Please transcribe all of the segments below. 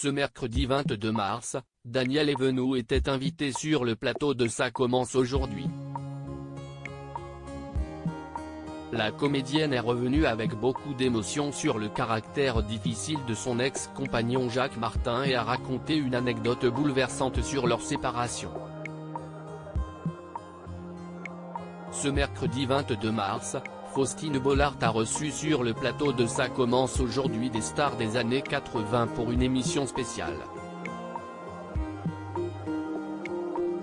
Ce mercredi 22 mars, Daniel Evenou était invité sur le plateau de Ça commence aujourd'hui. La comédienne est revenue avec beaucoup d'émotion sur le caractère difficile de son ex-compagnon Jacques Martin et a raconté une anecdote bouleversante sur leur séparation. Ce mercredi 22 mars, Faustine Bollard a reçu sur le plateau de Ça commence aujourd'hui des stars des années 80 pour une émission spéciale.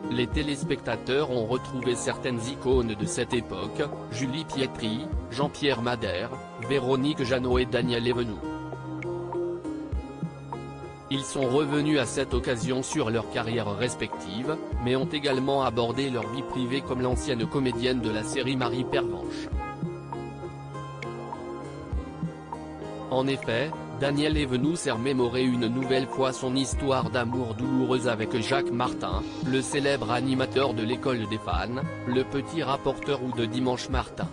Les téléspectateurs ont retrouvé certaines icônes de cette époque, Julie Pietri, Jean-Pierre Madère, Véronique Jeannot et Daniel Evenou. Ils sont revenus à cette occasion sur leurs carrières respectives, mais ont également abordé leur vie privée comme l'ancienne comédienne de la série Marie Pervenche. En effet, Daniel Evenou s'est remémoré une nouvelle fois son histoire d'amour douloureuse avec Jacques Martin, le célèbre animateur de l'école des fans, le petit rapporteur ou de Dimanche Martin.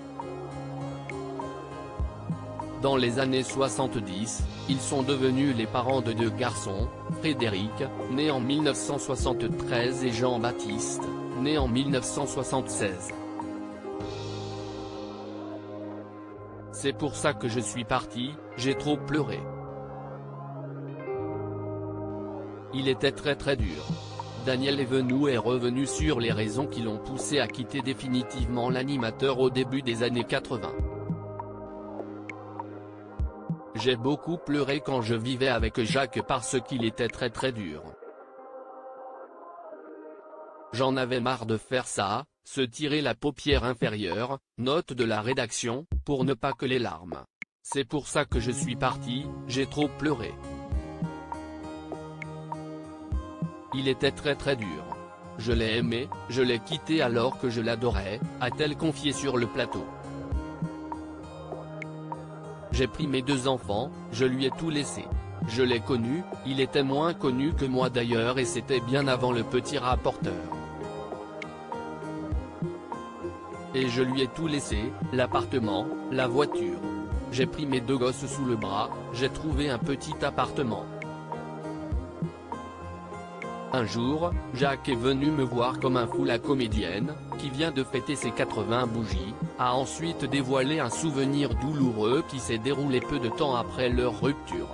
Dans les années 70, ils sont devenus les parents de deux garçons, Frédéric, né en 1973 et Jean-Baptiste, né en 1976. C'est pour ça que je suis parti, j'ai trop pleuré. Il était très dur. Daniel Evenou est revenu sur les raisons qui l'ont poussé à quitter définitivement l'animateur au début des années 80. J'ai beaucoup pleuré quand je vivais avec Jacques parce qu'il était très dur. J'en avais marre de faire ça, se tirer la paupière inférieure, note de la rédaction, pour ne pas que les larmes. C'est pour ça que je suis parti, j'ai trop pleuré. Il était très dur. Je l'ai aimé, je l'ai quitté alors que je l'adorais, a-t-elle confié sur le plateau. J'ai pris mes deux enfants, je lui ai tout laissé. Je l'ai connu, il était moins connu que moi d'ailleurs et c'était bien avant le petit rapporteur. Et je lui ai tout laissé, l'appartement, la voiture. J'ai pris mes deux gosses sous le bras, j'ai trouvé un petit appartement. Un jour, Jacques est venu me voir comme un fou. La comédienne, qui vient de fêter ses 80 bougies, a ensuite dévoilé un souvenir douloureux qui s'est déroulé peu de temps après leur rupture.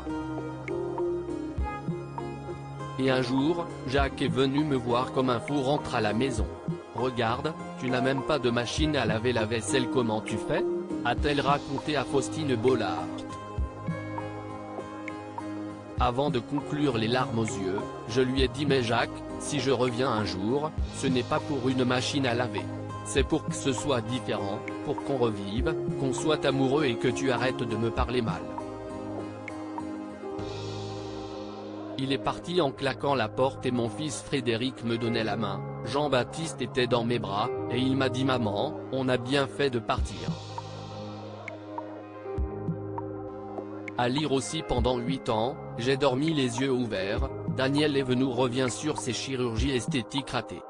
Et un jour, Jacques est venu me voir comme un fou. Rentre à la maison. Regarde, tu n'as même pas de machine à laver la vaisselle, comment tu fais ? A-t-elle raconté à Faustine Bollard. Avant de conclure les larmes aux yeux, je lui ai dit mais Jacques, si je reviens un jour, ce n'est pas pour une machine à laver. C'est pour que ce soit différent, pour qu'on revive, qu'on soit amoureux et que tu arrêtes de me parler mal. Il est parti en claquant la porte et mon fils Frédéric me donnait la main, Jean-Baptiste était dans mes bras, et il m'a dit maman, on a bien fait de partir. À lire aussi pendant 8 ans, j'ai dormi les yeux ouverts, Daniel Evenou revient sur ses chirurgies esthétiques ratées.